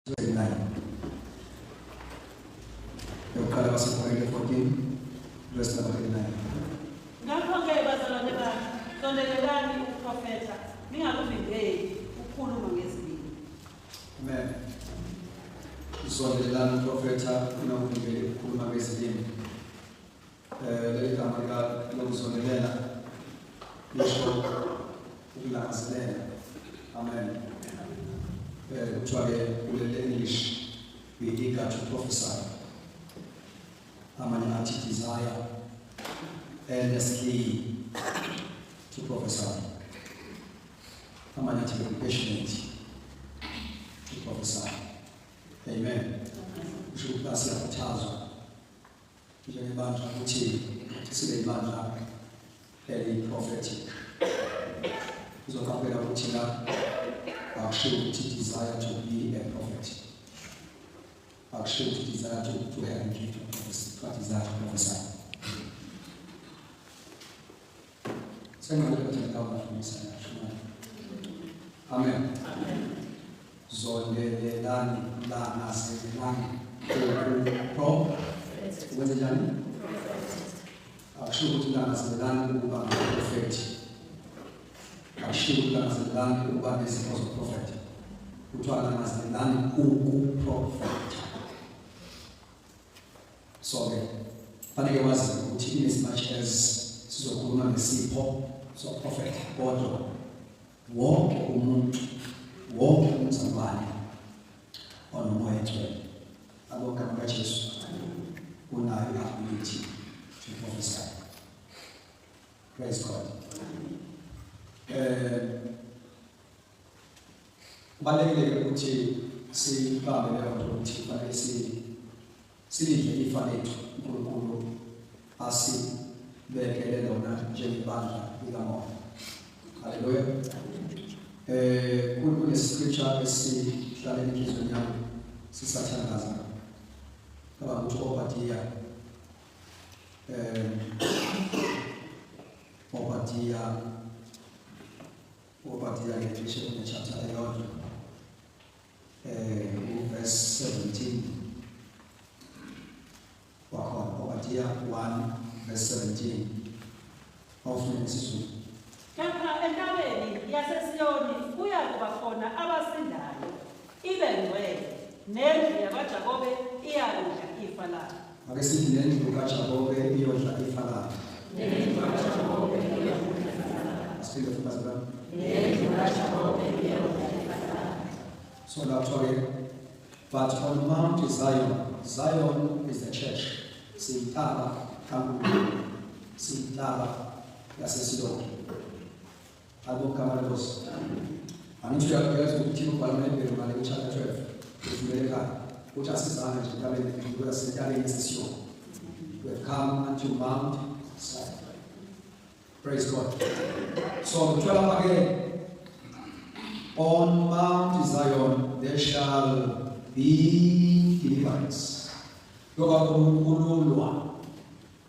29. Yokuqala kwaseKorinte 14 verse number 39. Ngakho-ke bazalwane bami, sondelelani ukuprofetha, ningakuvimbeli ukukhuluma ngezilimi. Amen. Sondelelani ukuprofetha, ningakuvimbeli ukukhuluma ngezilimi. Leli gama lokusondelela lisho ukulangazelela. Amen. Kuthiwa-ke kuleli English, be eager to prophesy. Amanye athi desire earnestly to prophesy. Amanye athi be passionate to prophesy. Amen. Kusho ukuthi siyakhuthazwa njengebandla ukuthi sibe ibandla eli-prophetic. Kuzoqaphela ukuthi la actually desire to be a prophet. Actually desire to have a gift of prophecy, to desire to prophesy. Amen. Zondelelani langazelelani ukwenze njani? Akusho ukuthi langazelelani ukuba ngumprofethi. Akusho ukuthi langazelelani ukuba nezipho zoprofethi. Kuthiwa langazelelani ukuprofetha. So-ke fanele wazi ukuthi in as much as sizokhuluma ngesipho soprofethi, kodwa wonke umuntu, wonke umzalwane onomoya engcwele, abogama kaJesu, unayo i-ability to prophesy. Praise God. Kubalulekile ukuthi sibambe leyo nto ukuthi fanele silidle ifa lethu uNkulunkulu asibekele lona njengebandla likamoya. Haleluya. Kune-scripture esihlala enhliziyweni yami sisathandaza kaba ukuthi Obadiah nge chapter 11 verse 17. Obadiah 1 verse 17. Awufuna isizulu. Kepha endaweni yaseSiyoni kuyakuba khona abasindayo, ibe ngcwele, nendlu yakaJakobe iyakudla ifa layo. Ake sithi nendlu kaJakobe iyodla ifa layo. Nendlu kaJakobe iyodla ifa layo. Asipinde futhi bazalwane. Nendlu kaJakobe iyodla ifa layo. So lapho-ke, but on Mount Zion, Zion is the church. Siyintaba kaNkulunkulu, siyintaba yaseSidoni. Abogama lenkosi. Angithi uyayazi ukuthi ubhalwe eBhayibhelini chapter 12. Ufundele ukuthi asizana nje entabeni ngoba sentabeni yasesiyoni. We have come unto Mount Zion. Praise God. So kuthiwa again, on Mount Zion there shall be deliverance. Yokakhululwa.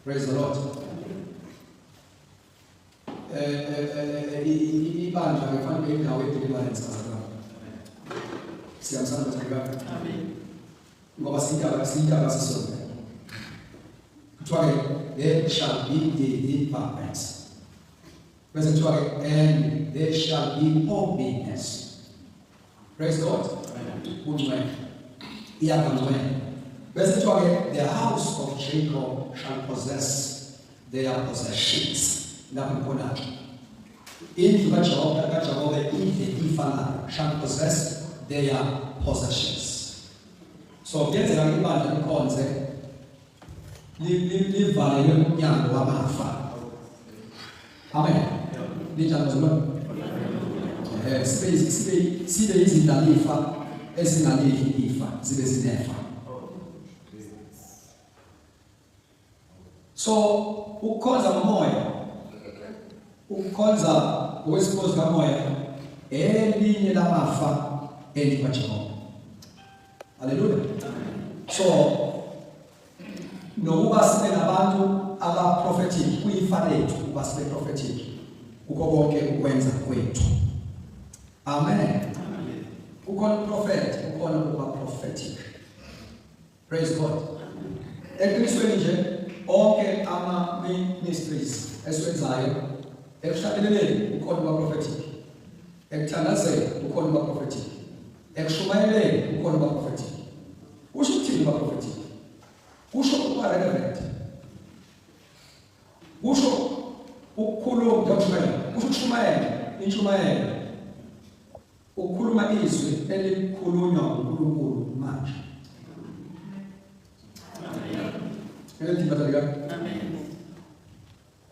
Praise the Lord. Ibandla kufanele indawo ye-deliverance azalwane. Siyamsana kakhulu. Amen. Ngoba siyindaba sisonke. Kuthiwa there shall be deliverance. Bese kuthiwa and there shall be holiness. Praise God. Amen. Iyabangcwele. Bese kuthiwa the house of Jacob shall possess their possessions. Lapho khona indlu kaJakobe idle ifa layo, shall possess their possessions. So kuyenzeka ibandla likhonze livalelwe umnyango wamafa. Amen. Linjani zona? Sibe izindalifa ezingalidli ifa, zibe zinefa. So ukukhonza ngomoya, ukukhonza ngokwesiphozo kamoya, elinye lamafa elikaJakobe. Haleluya. So nokuba sibe nabantu aba-prophetic kuyifa lethu ukuba sibe prophetic kukho konke ukwenza kwethu. Amen. Ukhona uprofeti, ukhona ukuba prophet. Praise God. Eqinisweni nje onke ama-ministries esiwenzayo ekuhlabeleleni ukhona uba-prophetic, ekuthandazeni ukhona uba-prophetic, ekushumayeleni ukhona uba-prophetic. Kusho ukuthini uba-prophetic? Kusho ukuba-relevant. Kusho ukukhuluma, kusho ukushumayela, inshumayelo. Ukukhuluma izwi elikhulunywa nguNkulunkulu manje. Amen.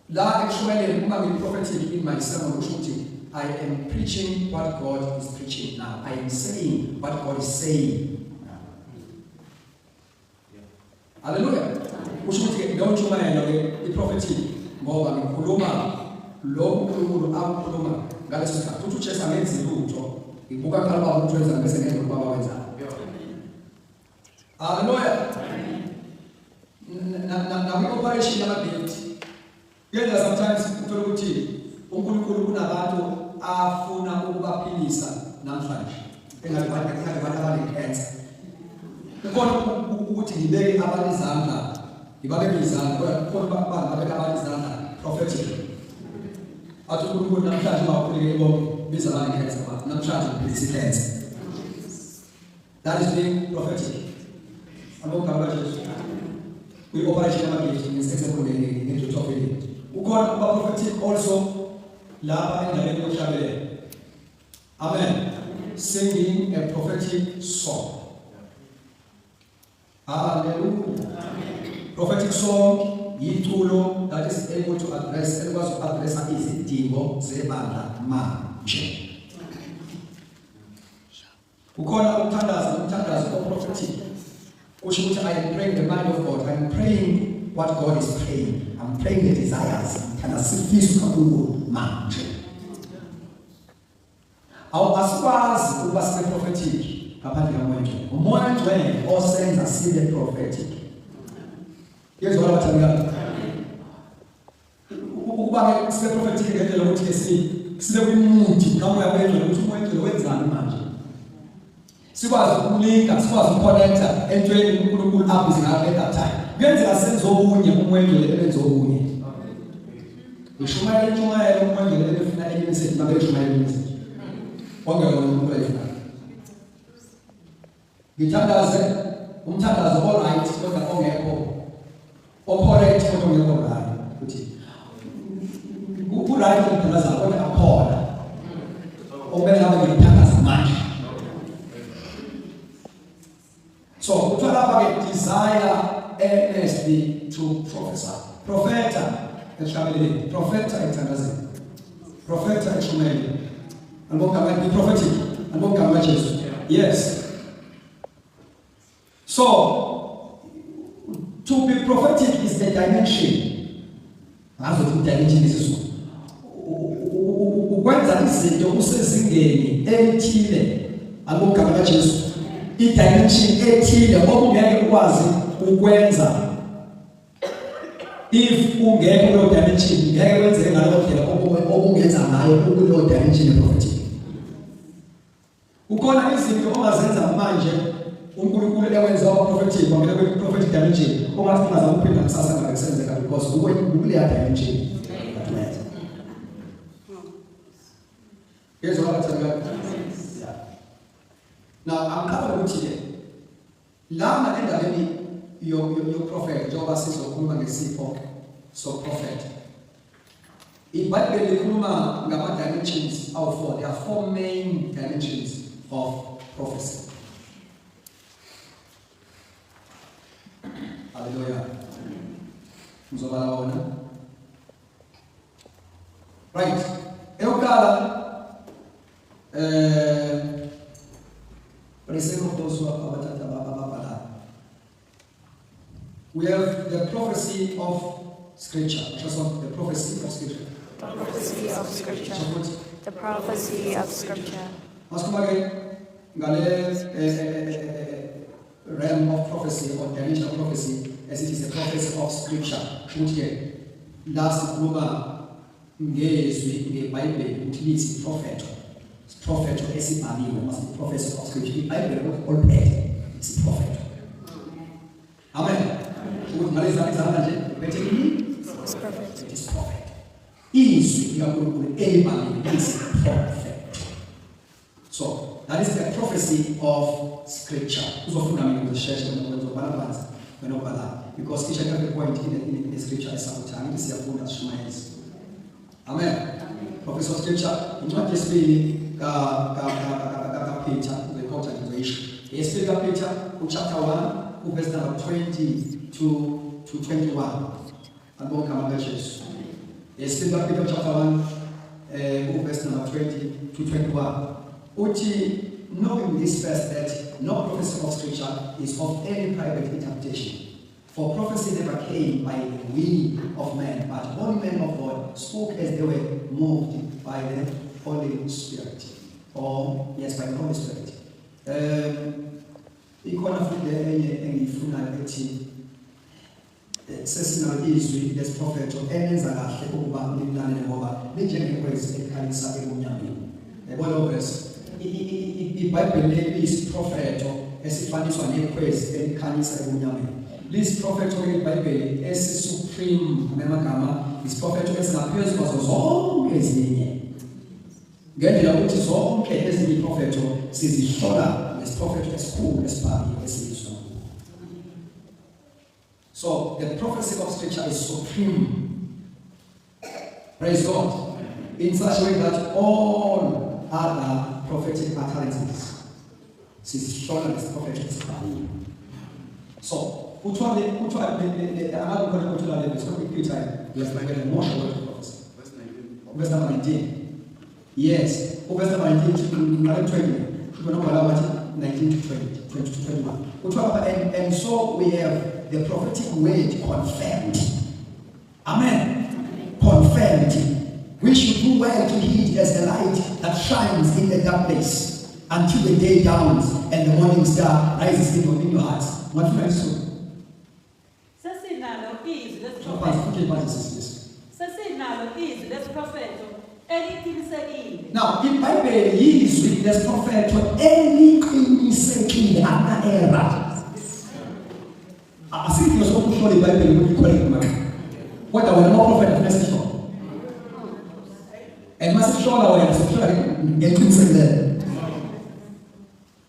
La actually, uma prophetic in my sermon, I am preaching what God is preaching now. I am saying what God is saying now. Hallelujah. Ushuti don't you mind the prophetic ngoba ngikhuluma lo uNkulunkulu akukhuluma ngaleso sikhathi uthi uChesu amenzi lutho ibuka kalaba ukuthi wenza bese ngeke ubaba wenza. Hallelujah. Na operation yamabhithi yenza sometimes uthola ukuthi uNkulunkulu kunabantu afuna ukubaphilisa namhlanje engabantu abanecancer. Ukona ukuthi ngibeke abantu izandla ngibabeke izandla kodwa babeka abantu izandla prophetic. Athi uNkulunkulu namhlanje bakhuleke bonke biza abantu cancer namhlanje uphilisa cancer. That is being prophetic. We operate in our gifts in example in the top of it. We call prophetic also lava and the radio. Amen. Singing a prophetic song. Hallelujah. Amen. Prophetic song, yitulo that is able to address and was to address is Dingo Zebana Manje. We call umthandazo of prophetic. I am praying the mind of God. I am praying what God is praying. I'm praying the desires. And I see this Kabugo manje. Our aspires to was the prophetic. Papa Diamonjo. More when all saints are still the prophetic. Here's what I'm telling you. Uba the prophetic and the Lord see. See the mood. Now we are going to wait manje. Sikwazi ukulinka, sikwazi ukukonnecta entweni uNkulunkulu abizina at that time. Kuyenzeka senze obunye umwendele ebenze obunye. Ishumayela umwendele efuna elimsethi mabe ishumayela elimsethi. Ongela uNkulunkulu efuna. Ngithandaze umthandazo all right kodwa ongekho. Operate kodwa ongekho right. Uthi ku-right umthandazo kodwa akhona. Okumele ngabe ngithandaza manje. So, we talk about a desire earnestly to prophesy. Propheta, propheta exandazi. Propheta exumeli. And what can be prophetic? And what can be Jesus? Yes. So, to be prophetic is the dimension. That's what the dimension is. Ukwenza izinto usezingeni elithile alokugama Jesu. I-dimension ethile okungeke ukwazi ukwenza if ungeke kulo dimension ngeke wenzeke ngalo ndlela okungenza ngayo kulo dimension prophetic. Ukhona izinto ongazenza manje uNkulunkulu ewenza prophetic kwamele kwe prophetic dimension ongathi ungaza kuphinda kusasa ngabe kusenzeka because ukule dimension. Here's what I'm telling you. Now, I'm coming with you. Lama endaleni your prophet, Jehovah says, "Okuma ngesipho so prophet." In Bible, Okuma ngama dimensions of four. There are four main dimensions of prophecy. Hallelujah. Right. Eukala. We have the prophecy of Scripture. Just the prophecy of Scripture. Prophecy of Scripture. The prophecy of Scripture. Realm of prophecy or dimension of prophecy, as it is a prophecy of Scripture. Last Roma ngezwi ngeBhayibheli utilisi prophet. Prophet esibhaliwe must be prophecy of Scripture. IBhayibheli oluphethe is prophet. izwi likaNkulunkulu elibhaliwe is prophet. So that is the prophecy of scripture. Uzofunda mina ngizisheshe ngizobhala phansi nobhala because each and every point in the scripture is something siyafunda sishumayeza. Amen. Prophecy of scripture incwadi yesibili ka Peter the continuation. Yesibili ka Peter chapter 1 verse number 20 to 21. Andibonga kama kaJesu. Yesibili ka Peter chapter 1 verse number 20 to 21. Uchi, knowing this first that no prophecy of scripture is of any private interpretation. For prophecy never came by the will of man, but all men of God spoke as they were moved by the Holy Spirit. Or, yes, by the Holy Spirit. Ikona futhi engifuna ethi sesinalo izwi lesiphrofethi enenza kahle ukuba lilalele ngoba linjengekwezi elikhalisa ebunyameni. Yabona verse iBhayibheli liyisiphrofethi esifaniswa nekwezi elikhanyisa ebunyameni. Lisiphrofethi eBhayibheli esisupreme ngamagama isiphrofethi esingaphezulu kwazo zonke ezinye. Ngendlela ukuthi zonke ezinye iprofethi sizihlola nesiphrofethi esikhulu esibhaliwe esizwa. So the prophecy of scripture is supreme. Praise God. In such a way that all other prophetic utterances sizihlola nesiphrofethi esibhaliwe. So kuthiwa angabe khona kuthiwa le verse Peter yasibekela more word of prophecy. Verse number 19. Yes, verse number 19 to 20. Shubona wathi 19 to 20 to 21. Kuthiwa and so we have the prophetic word confirmed. Amen. Confirmed. We should do well to heed as the light that shines in the dark place until the day dawns and the morning star rises in your hearts. What do I say? Sasinalo izwi lesiphrofethi eliqinisekile. Now, in Bible izwi lesiphrofethi eliqinisekile ana-error. Asithi sokuhlola iBhayibheli ukuthi correct manje. Kodwa wena amaprofethi anesihlola. And masihlola wena sihlola ngeqinisekile.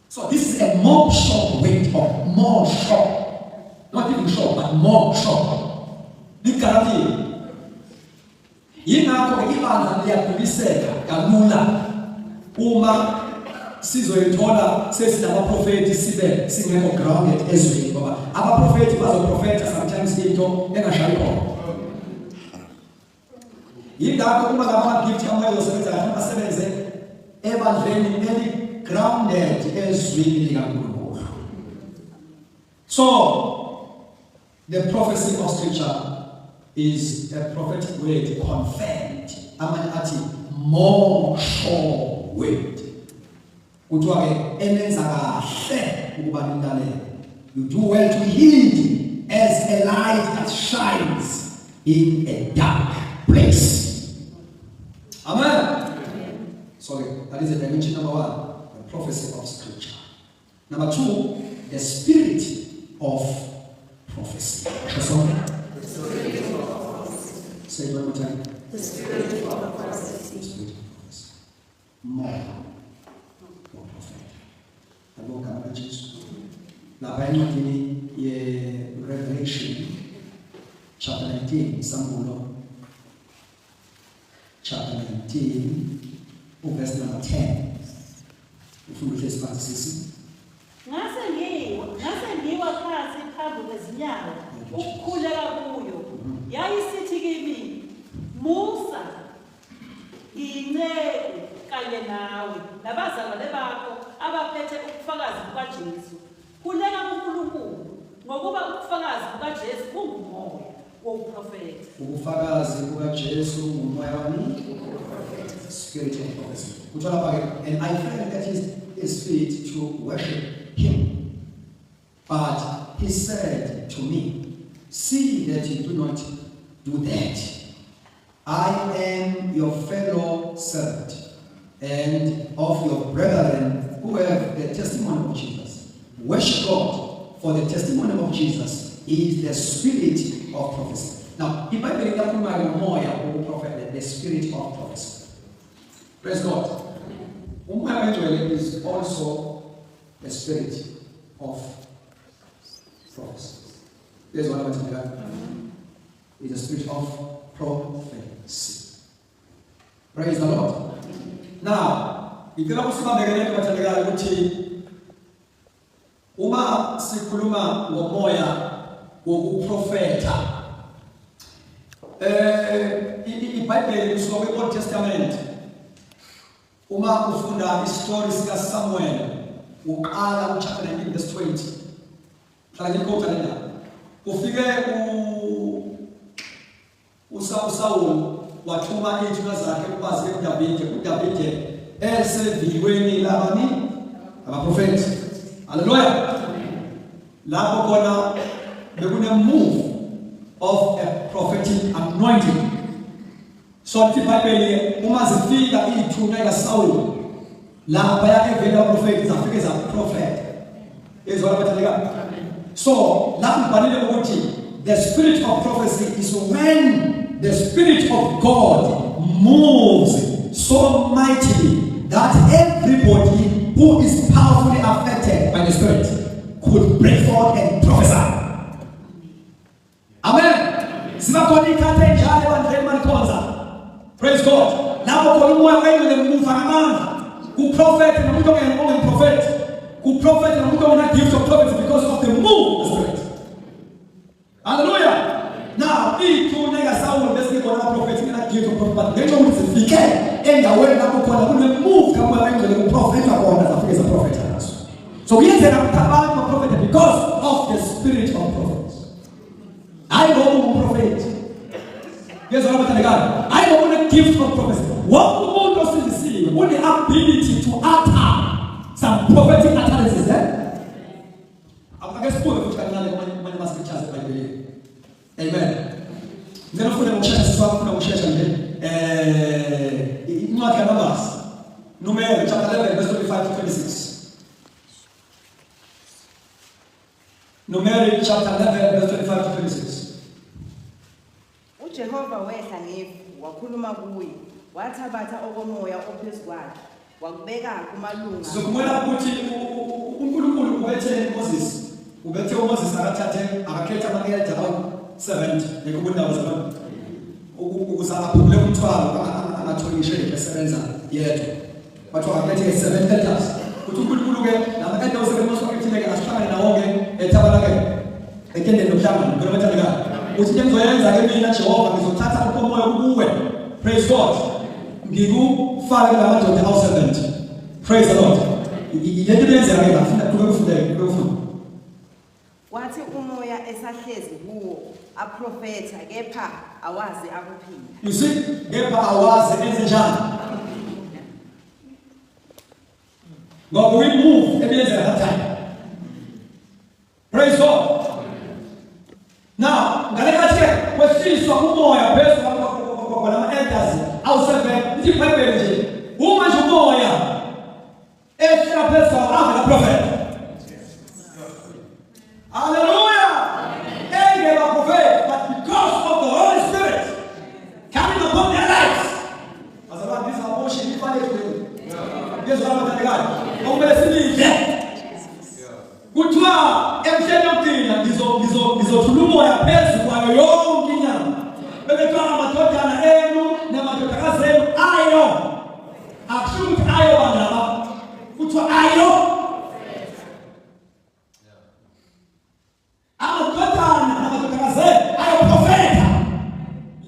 So this is a more sure way of more sure. Not even sure, but more sure. Likarati. Yingakho ibandla liyaguliseka kalula uma sizoyithola sesinamaprofeti sibe singekho grounded ezweni ngoba abaprofeti bazoprofeta sometimes into engashayi khona. Yingakho uma ngaba gift amayosebenza kahle asebenze ebandleni eli grounded ezweni likaNkulunkulu. So the prophecy of scripture is a prophetic word confirmed. Amanye athi more sure word. Kuthiwa ke enenza kahle ukuba nilalele. You do well to heed as a light that shines in a dark place. Amen. Sorry, that is the dimension number 1, the prophecy of scripture. Number 2, the spirit of prophecy. Say it one more time. The spirit of prophecy. Spirit of prophecy. More prophetic. I will come back to Jesus. Now, I know in Revelation chapter 19, Samuel chapter 19, verse number 10. If we replace Francis. Ngase ngiwa phansi phambi kwezinyawo ukukhuleka kuyo yayisithi kimi Musa inceku kanye nawe nabazalwane bakho abaphethe ubufakazi bukaJesu khuleka kuNkulunkulu ngokuba ubufakazi bukaJesu bungumoya wokuprofeta. Ubufakazi bukaJesu ngumoya wani? Spirit of prophecy. And I fell at his feet to worship him. But he said to me, see that you do not do that. I am your fellow servant and of your brethren who have the testimony of Jesus. Worship God, for the testimony of Jesus is the spirit of prophecy. Now, iBhayibheli iyakhuluma ngomoya wobuprofeti, the spirit of prophecy. Praise God. Umoya oyingcwele is also the spirit of prophecy. There's one of them. It's the spirit of prophecy. Praise the Lord. Now, ngicela kusibambekele kubathandekayo ukuthi uma sikhuluma ngomoya wokuprofeta, iBhayibheli kusuka kwi-Old Testament, uma ufunda isitory sika Samuel, uqala chapter 19 verse 20. Hlala ngikho lena. Ufike uSaul wathuma izithunywa zakhe ukuba ziye kuDavide esevikweni labani abaprofeti. Hallelujah. Lapho khona bekune move of a prophetic anointing. So iBhayibheli uma zifika izithunywa kaSaul lapha yakevela uprofeti zafike za prophet. Ezona bathandeka. So lapho ibhalile ukuthi the spirit of prophecy is when the Spirit of God moves so mightily that everybody who is powerfully affected by the Spirit could break forth and prophesy. Amen. Praise God. Now, for you are going to move who prophet and who don't prophet, who prophet and who don't have gift of prophecy because of the move of the Spirit. Hallelujah. Now, if two niggas Saul basically got a prophet in that gift of prophet, but they don't speak and the way that we move come away to the prophet as a prophet. So we enter a prophet because of the spirit of prophets. I know prophet. Yes, I'm God. I know the gift of prophecy. What the world doesn't see, what the ability to utter some prophetic utterances. I'm going to spoil which I must be chased by the Amen. Then of course, Numbers chapter 11, verse 25 to 26. Numbers chapter 11, verse 25 to 26. Jehova wehla ngefu wakhuluma kuye wathabatha okomoya ophezu kwakhe wakubeka kumalunga. Sokumela ukuthi uNkulunkulu ubethe Moses. Ubethe uMoses akathathe akakhetha amakethe awu 70 nekubundawo zabantu. Ukuzama phumule umthwalo angatholishe esebenza yedwa. Batho akakhethe 7 elders. Kuthi uNkulunkulu ke namakethe osebenza kwakhe asihlangane nawo ke ethabalakele. Ekende nomhlangano ngolobathandekayo. Uthi ngizoyenza ke mina Jehova ngizothatha umoya kuwe. Praise God. Ngikufaka lamadoda awu 70. Praise the Lord. Yinto benzeka ke ngafuna kube kufunda. Wathi umoya esahlezi kuwo aprofetha kepha awazi akuphinda. You see, kepha awazi enzenjani. God will move ebenzeka that time. Praise God. Now, ngalekathi kwesiswa umoya phezu kwalama elders awu7 ithi iBhayibheli nje uma nje umoya efika phezu kwavela prophet. Hallelujah. They were prophet, but because of the Holy Spirit coming upon their lives, as a man, this abortion is funny to them. Yes, what I'm telling you. Kutwa emshenokina ngizothuluma ya phezu kwayo yonke inyama. Bebekhala amadodana enu namadodakazi enu ayo. Akushuthi ayo bandaba. Kuthiwa ayo. Amadodana namadodakazi ayo profeta.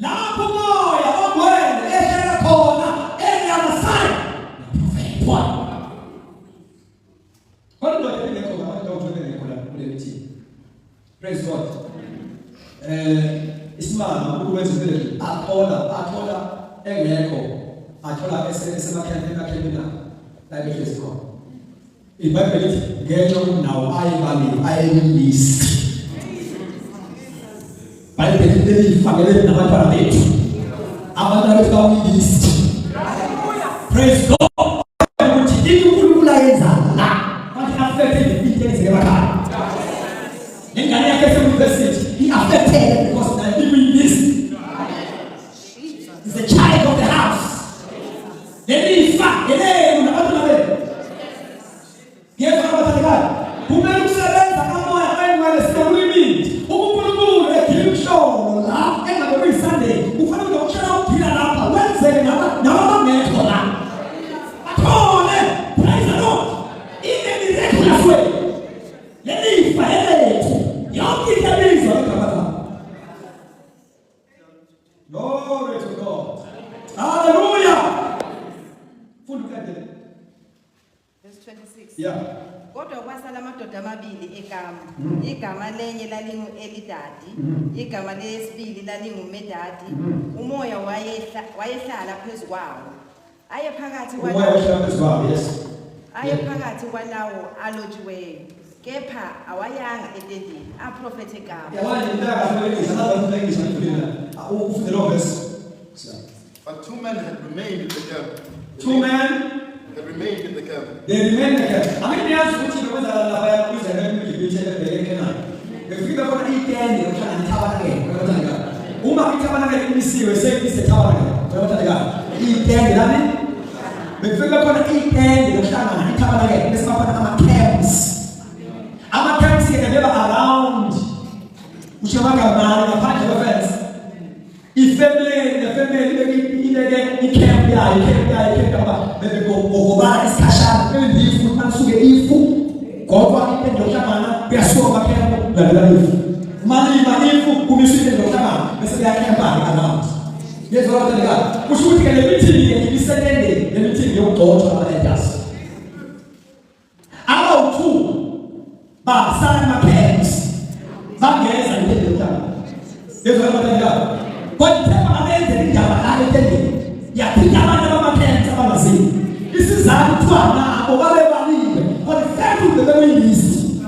Lapho umoya ogcwele ehlela khona enyamasayo. Profeta. Praise God. Isimanga ukwenza impilo athola engekho athola esemakhemeni la behlezi khona. iBhayibheli lithi ngeke nawo ayelist. Bayibheli lifakele nabantwana bethu. Abantwana bethu bawilist. Praise God. Ukuthi uNkulunkulu ayenza la. Bathi affect into ezikebakhaya. Ingane yakhe ese-university, he affected because now he will miss. He's the child of the house. Lelifa, yele unabantu nabe. Ngiyezwa abathakayo. Kumele ukusebenza kamoya kwenqwele sinomlimit. UNkulunkulu ekhisholo la engabe kuyiSunday. Kufanele ukushaya ukuphila lapha. Wenzele nabangekho la. Bakhona. Praise the Lord. In a miraculous way. Lelifa elethu. Yonke into ebizwa igama lakhe. Glory to God. Hallelujah. Verse 26. Yeah. Kodwa kwasala amadoda amabili ekama. Igama lenye lalingu-Elidadi, igama lesibili lalinguMedadi. Umoya wayehlala phezu kwawo. Aye phakathi kwalawo. Yes. Aye phakathi kwalawo alotshiweyo. Kepha awayanga etendeni, aprofethe kama. But 2 men had remained in the camp. 2 men had remained in the camp. They remained in the camp. I mean, the answer which you know that I have is a very big if you don't eat candy, you can have again. Uma Kitabana in the sea, we say this is a tower. Eat candy, if you don't eat candy, you can have again. This is not camps. Our camps are never around. We shall not have a bunch of friends. If the family, he can't die, maybe go back, it's cash, maybe if you can see if you go back in the Jamana, we are so back the money, who is in the Jamana, Mr. Can't buy around. Yes, what I got. We should get a meeting and be sending the meeting your daughter and us. About 2, but some parents, but yes, I did the Jamana. Yes, what I got. But amazing Jamana, I tell you. Ya kijana kama mapenzi kama mazini. This is how to ana obale bali. For the fact of the very least.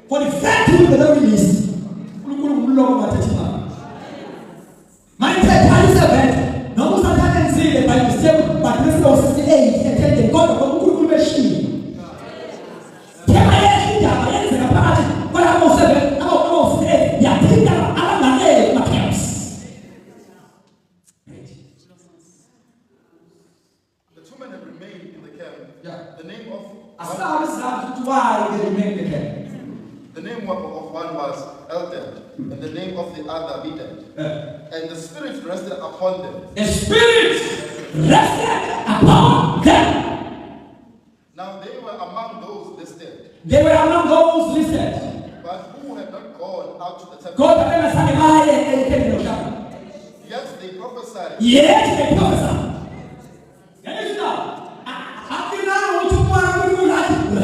For the fact of the very least. Kulukulu mlo matetima. Mindset hali seven. No musataka nzile by mistake but this was 68 attended God kwa kulukulu meshi. Kama yeye kijana yeye kapati kwa hapo 7 au 8 ya kijana ala na yeye mapenzi. The name of the name of one was Eldad, and the name of the other Medad. And the Spirit rested upon them. The Spirit rested upon them. Now they were among those listed. They were among those listed. But who had not gone out to the temple. God Yet they prophesied. Yes, they prophesied.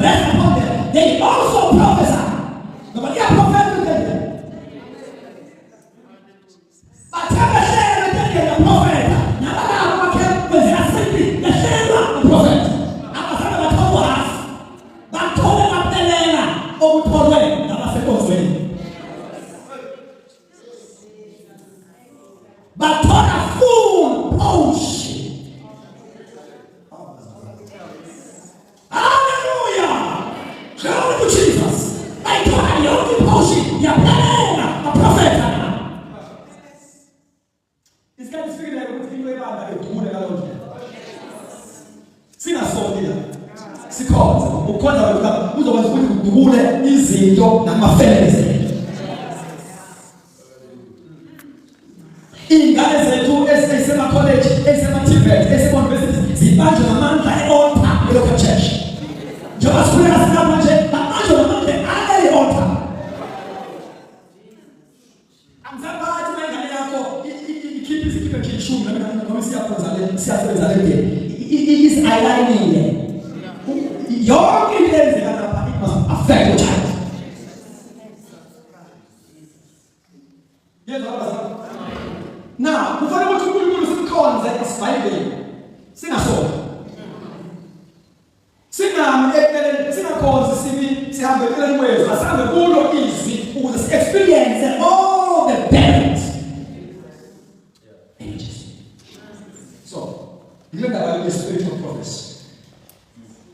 Rest upon them. They also prophesy. Nobody has prophetic them. But ever share the prophet. Now I was simply the share of the prophet. I was talking about us. But told them up the land. Oh, told them. That was supposed to be. But told a fool. Oh, shit. Glory to Jesus. I told you, only potion, your plan, a prophet. This guy is figuring out what to do about it. Sing a song here. See, called. Who's the ones who do it easy, and my friends. In Gaza, to SM College, SM Tibet, SM University, the Banjo Manta, and all time, local church. Just put us in a budget, but I don't know the other altar. I'm sorry, he is aligning. Your evidence must affect your child. Now, before I want to put some corns that is Bible, sing a song. Sing a cause see have the different ways. I sound the whole of easy who was experience and all the benefits. So, you look at the spiritual prophets.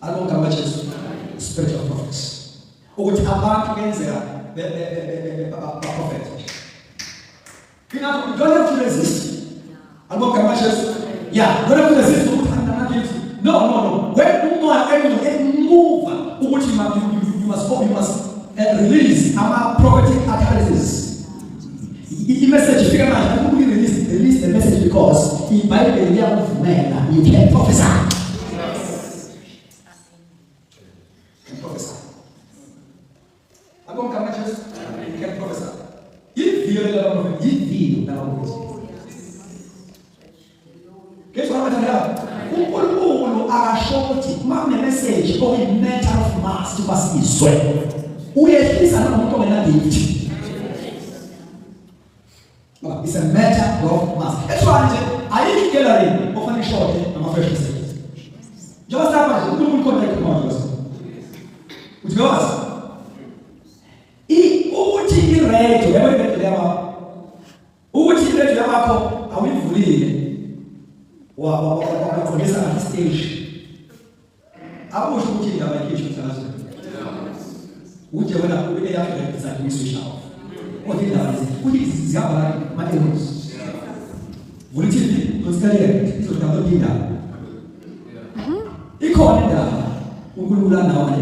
I don't know how much is spiritual prophets. ukuthi abantu benzeka prophet. You don't have to resist. Yeah, you don't have to resist. No. When you are able to move, you must release our prophetic utterances. The message, release the message because in Bible man you can prophesy. You can prophesy. You can prophesy. If you are a prophet, guess what I'm telling message or a matter of mass to pass this way. It's a matter of mass. That's why I didn't get it often short. I'm a fresh message. Just that much. You couldn't connect with my which goes. Ready to ever get to them. Who is ready to have a win for me? Or at this stage. I was looking at my kitchen. Would you want to be after the administration? What is the my nose? Would you consider it to have a dinner? He called it down. Who will run now and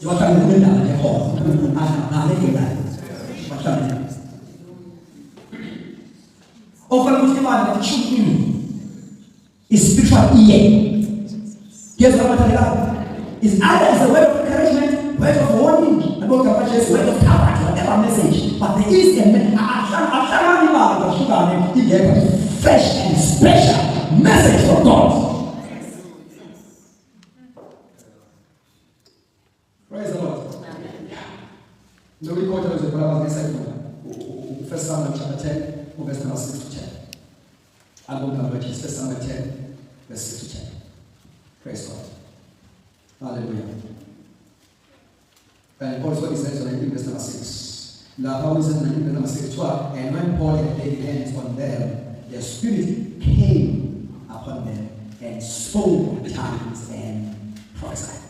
you are trying to win down the hall. Often Muslim man should is spiritual ear. Here's what I'm telling you. Is either as a word of encouragement, word of warning, about compassion, word of courage, whatever message. But there is a fresh and special message from God. Praise the Lord. The record of the Bible is First Samuel chapter 10, verse number 6 to 10. I'm going to read First Samuel 10, verse 6 to 10. Praise God. Hallelujah. And also it says in verse number 6. Now, how is it in verse number 6? 12. And when Paul had laid hands on them, the Spirit came upon them and spoke in tongues and prophesied.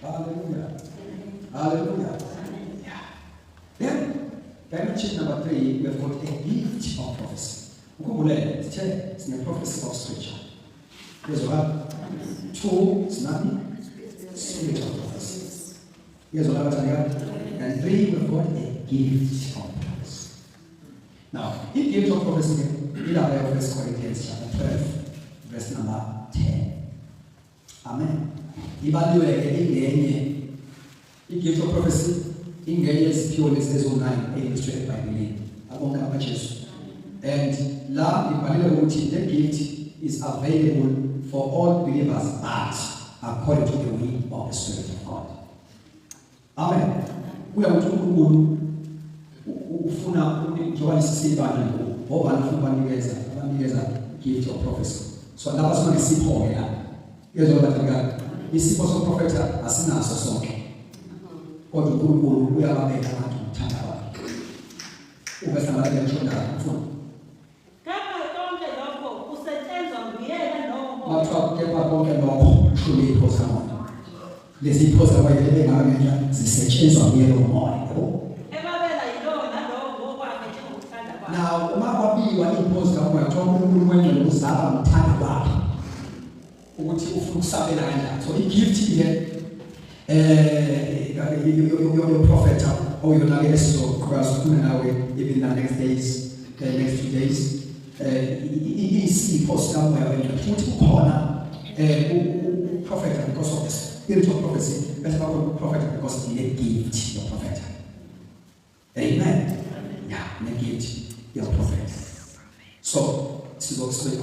Hallelujah. Hallelujah. Yeah. Then, dimension number 3, we have got a gift of prophecy. It's the prophecy of scripture. Here's what? 2, it's nothing. Spiritual prophecy. Here's what I'm telling you. And 3, we've got a gift of prophecy. Now, in gift of prophecy, we have 1 Corinthians chapter 12, verse number 10. Amen. The gift of prophecy engages purely as online illustrated by belief. And the gift is available for all believers, but according to the will of the Spirit of God. Amen. We are going to gift of prophecy. So that was not a simple here. Here's what I got. This was a prophet as soon as a song. Or to go, we are made to Tanaka. Who was another children? Not to get up on the law, truly was someone. This is because of the sections of yellow morning. Now, Mama B, what he posted on my tongue when you was out of Tanaka. So he gives you your prophet or your next even the next days, the next 2 days. He posts somewhere in the corner prophet because of the spiritual prophecy, that's about prophet because he gift your prophet. Amen. Yeah, negate your prophet. So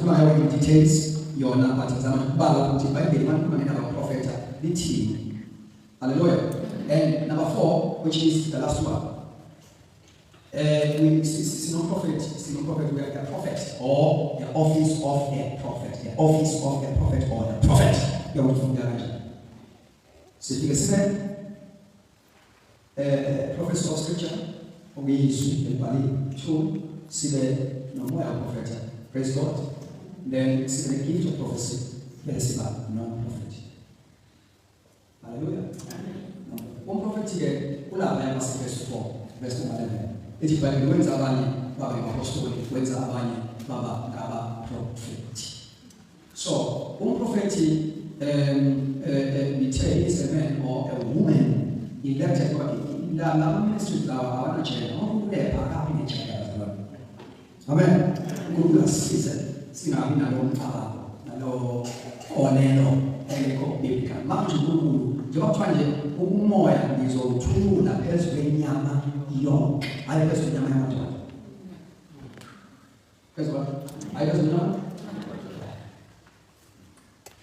come on in details. Your number is a prophet, the team. Hallelujah. And number 4, which is the last one. It's no prophet, we are a prophet, or the office of a prophet. The office of a prophet or the prophet. You are from the so you can see prophets of scripture, we use the body to see the no more prophet. Praise God. then it's the gift of prophecy. Let's say non-prophet. Hallelujah. One prophet here, ulaba yamase verse 4, verse 11. Ethi Bible wenza abanye baba apostoli, wenza abanye baba ngaba prophet. So, one prophet is a man or a woman elected by the ministry of our church. Amen. Good season. Singabina lo mfaba nalo onelo eleko biblical. Manje njengoba nje umoya ngizothula phezulu kwenyama yonke. Hayi phezulu kwenyama yamadoda. Phezulu hayi phezulu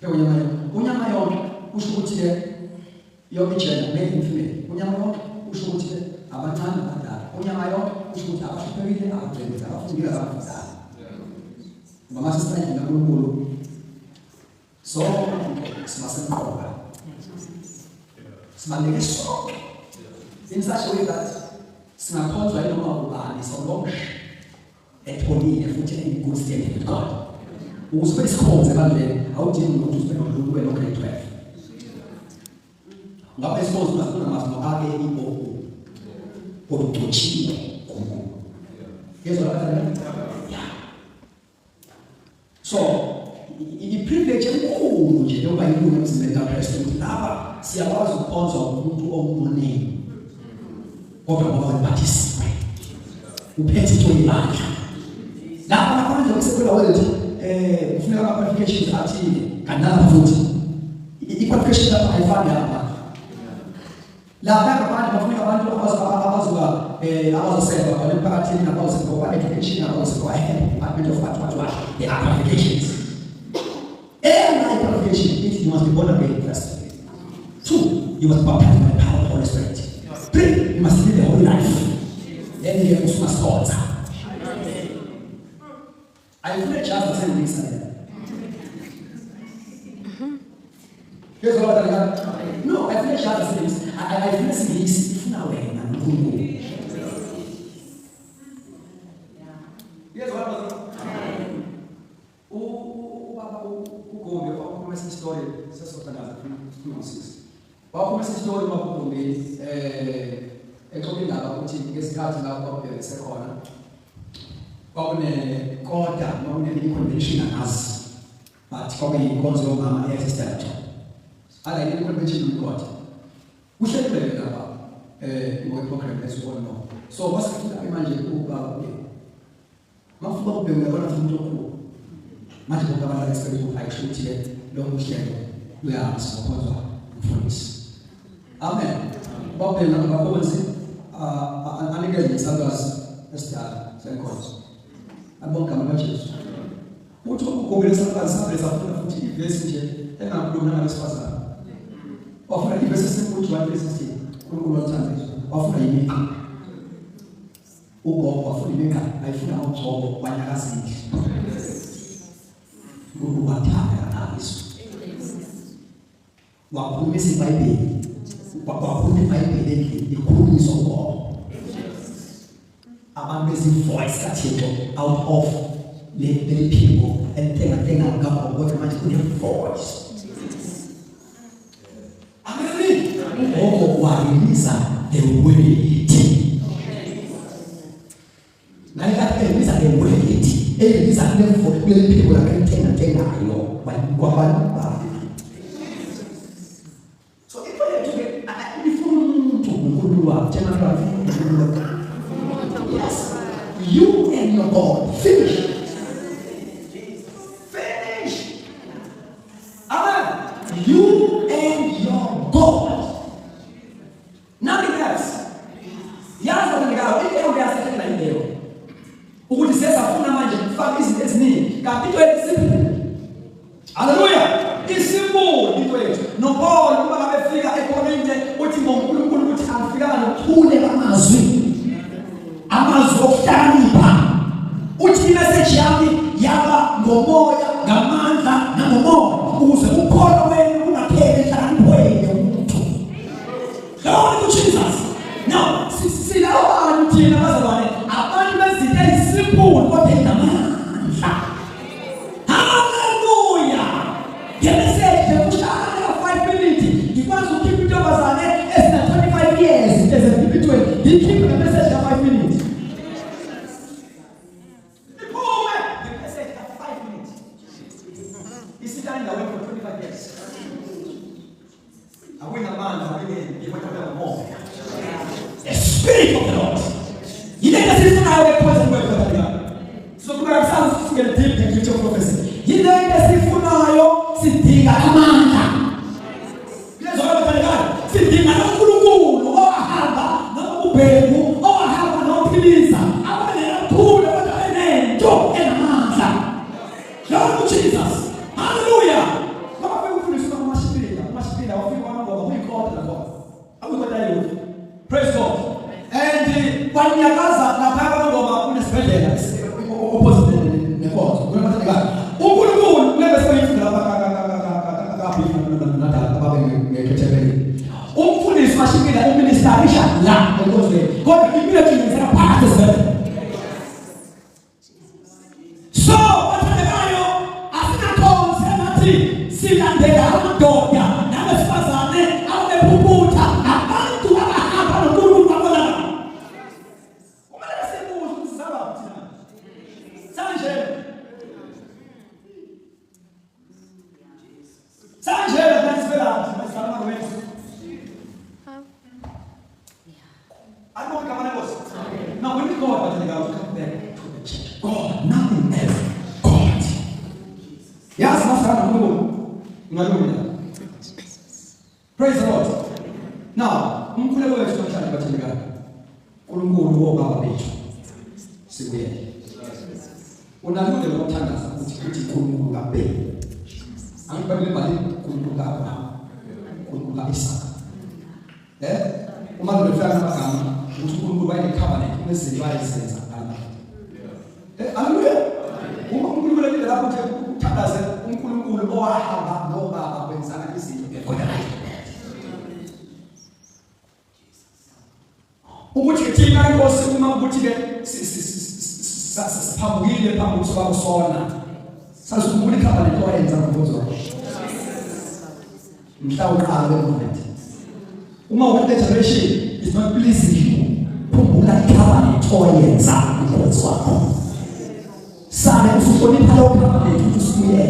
kwenyama. Unyama yonke kusho ukuthi yonke ijena male and female. Unyama yonke kusho ukuthi abancane abadala. Unyama yonke kusho ukuthi abahluphekile abadala abafundile abafundile. Mama sister ina kunkulu. So simasemqoka. Sibaleke so. In such a way that singakhonzwa yinoma ubani so long etholile futhi in good standing with God. Ukuze besikhonze bandle awudingi ukuthi ube nomuntu lo grade 12. Ngabe sikhonze uzafuna amazinto ake iboku. Obuchiwe kunkulu. Yeso lapha. So, i-privilege enkulu nje yokuba yilungu emzimbeni kaKristu ukuthi lapha siyakwazi ukukhonza umuntu omunye. Kodwa ngoba uparticipate. Uphethe into yebandla. Lapha abantu okusekelwa wethi kufuneka ama-qualifications athile kanalapha futhi. I-qualification lapha ayifani lapha. Lapha abantu bafuneka abantu abazosebenza khona emphakathini nabazosebenza kwa-education nabazosebenza kwa-department of what the qualifications. Every qualification is you must be born again first. 2, you must be baptized by the power of the Holy Spirit. 3, you must live the holy life. Then you must sponsor. I feel a chance to say this. Here's what I got. No, I feel a chance to say this. I feel this if now and here's what I got. Essa história, essa sotanada, não sei. Qual essa história uma pouco é combinada com esse caso lá com a secona. Qual é corda, não é nem convention as, mas como é consoma é assistente. Além de convention não corda. O que é que é lá? O programa é só não. Só você que está imaginando o babo. Mas foi bem agora foi muito pouco. Mas eu estava na experiência do Aisha Long shadow, we are supposed for this. Amen. Bob and Babazi, Anigas, others, Esther, Sencos. I won't come much. What will go some place of 50 years, and I'm going to this pastor. Often I give a simple to one business, who will not tell me. Often I make often make I feel out of one last who want to wakumisi Bible wakumi Bible ikhulunyiswa ngo abantu besivoice kaThixo out of the people and tenga ngapha kodwa manje kune voice. Amen. Ngoba wariliza the word. Nalika elisa the word. Elisa the people akantenga ayo kwabantu ba. Yes, you and your God finish. Finish. Amen. You and your God. Nothing else. Yes, nothing else. If you are saying like that, who says afuna manje faka izinto eziningi kanti into esimple. Hallelujah. It's simple into it. No Paul uma ngabefika eKorinte uthi ngoNkulunkulu uthi angifika nothule amazwi. Amazwi okuhlonipha. Uthi message yami yaba ngomoya ngamandla nangomoya ukuze ukholo wenu ungapheli enhlaniphweni yomuntu. Glory to Jesus. Now, silawani thina bazalwane abantu bezinto ezisimple kodwa enamandla. Isitani endaweni for 25 years. Awinamandla awingeni ngikwetha more. The Spirit of the Lord. Yile esifunayo ephozeni kwethu. So kuba kusanzu singene deep into prophecy. Yile esifunayo sidinga amandla. Ngezona bathandekayo sidinga uNkulunkulu owahamba nobubhemu owahamba nophiliza abanekhulu abanento enamandla. Lord Jesus. Hallelujah. Kama wewe unafundisha kama mashipira wafika wana ngoma kuikoda na ngoma. Akuikoda hiyo. Praise God. And wanyakaza na paka ngoma kuna sibedela opposite nekhozo. Kuna bathandekayo. uNkulunkulu nebese yifunda umfundisi mashipira uministerisha la ngoze kodwa impilo ingenzeka phakathi esibedlela. So bathandekayo asinakhonze silandela amadoda nabesifazane abephuputha abantu abahamba noNkulunkulu babonana. Kumele sibuze ukuthi saba thina. Sanje. Sanje nasibela masifana wethu. I don't come on. Now when you go out and come back to the church. God, nothing else. God. Yes, Master. Praise the Lord. Now, mkule wewe tunataka kutenga. Kulungulu wo baba betu. Sibuye. Unaludi lokutangaza ukuthi kulungulu kabe. Angibabile bali kulungulu kaBabraham. Kulungulu kaIsaka. Uma lofika namagama ukuthi uNkulunkulu wayecovenant nezinto ayisenza ngalo. Hallelujah. Uma uNkulunkulu elinde lapho nje ukuthandaze uNkulunkulu owahamba nobaba kwenzana izinto ekhona. Ukuthi thina inkosi uma ukuthi ke siphambukile phambi kwesibaba sona. Sasukubona icovenant oyenza ngomvuzo. Mhlawumbe covenant. Uma one generation is not pleasing you, khumbula icovenant oyenza inkosi wakho. Sale usufoni phalo covenant usuye.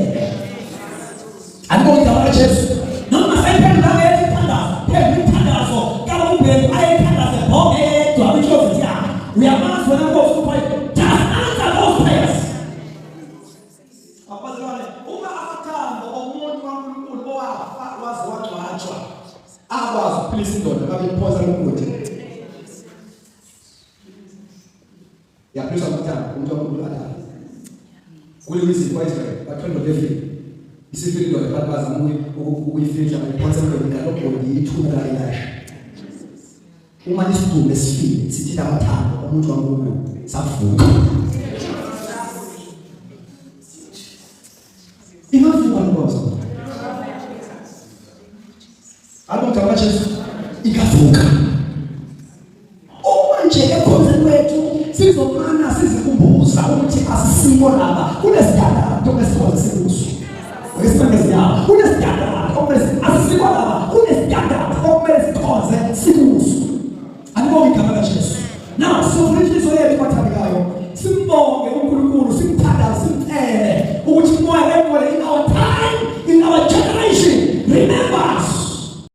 Andiko igama Jesu. Noma sephendula ngethanda, phezithandazo, kama ubheki ayithandaze bonke dwabitshozi yakhe. Uyamazi wena nkosi ukuthi just answer those prayers. Abazalwane, uma amathambo omuntu kaNkulunkulu owafa wazi wagcwatshwa. Akwazi ukuphilisa indoda babe iphosa lokuthi yaphisa umntana umuntu waNkulunkulu adala kule izipho Israel bathanda David isifile indoda abantu bazama ukuyifihla bephosa indoda lokho yithuka Elisha uma isidume sifile sithi amathambo umuntu waNkulunkulu savuka inavuka ngozo Alomtaba Jesu ikavuka. Manje ekhonzeni kwethu sizomana sizikumbuza ukuthi asisimo laba kunesidala tokwesibona sikuso. Wesibengezi yawo kunesidala asisimo laba kunesidala okumele sikhonze sikuso. Andibonge igama laJesu. Now sifundiswa yethu bathandekayo simbonge uNkulunkulu simthandaze simcele ukuthi umoya wemvelo in our time in our generation remember us.